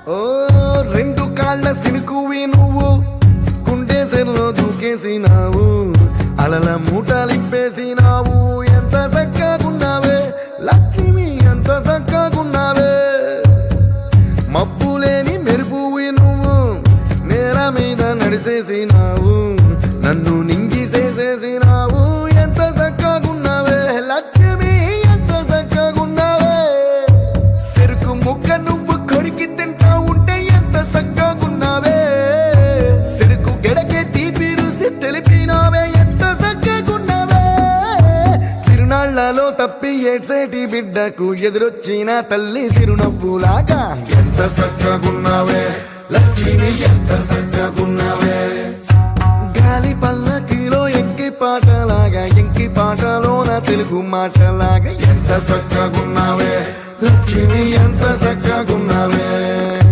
ఓ రెండు కాళ్ళ సినుకువి నువ్వు కుండేసెల్లో దూకేసినావు అలల మూటలిప్పేసినావు ఎంత చక్కగున్నావే లక్ష్మి ఎంత చక్కగున్నావే మబ్బులేని మెరుపువి నువ్వు నేల మీద నడిసేసినావు నన్ను నింగిసేసేసినావు ఎంత చక్కగున్నావే లక్ష్మి ఎంత చక్కగున్నావే చెరుకు ముక్క నువ్వు కొరికి తింటా ఉంటే ఎంత చక్కగున్నావే చెరుకు గెడకే తీపి రుసి తెలిపినావే ఎంత చక్కగున్నావే తిరునాళ్లలో తప్పి ఏడ్సేటి బిడ్డకు ఎదురొచ్చిన తల్లి చిరునవ్వులాగా ఎంత చక్కగున్నావే లక్ష్మి ఎంత చక్కగున్నావే గాలి పల్లకిలో ఎంకి పాటలాగా ఎంకి పాటలోన తెలుగు మాటలాగా ఎంత చక్కగున్నావే లక్ష్మి ఎంత చక్కగున్నావే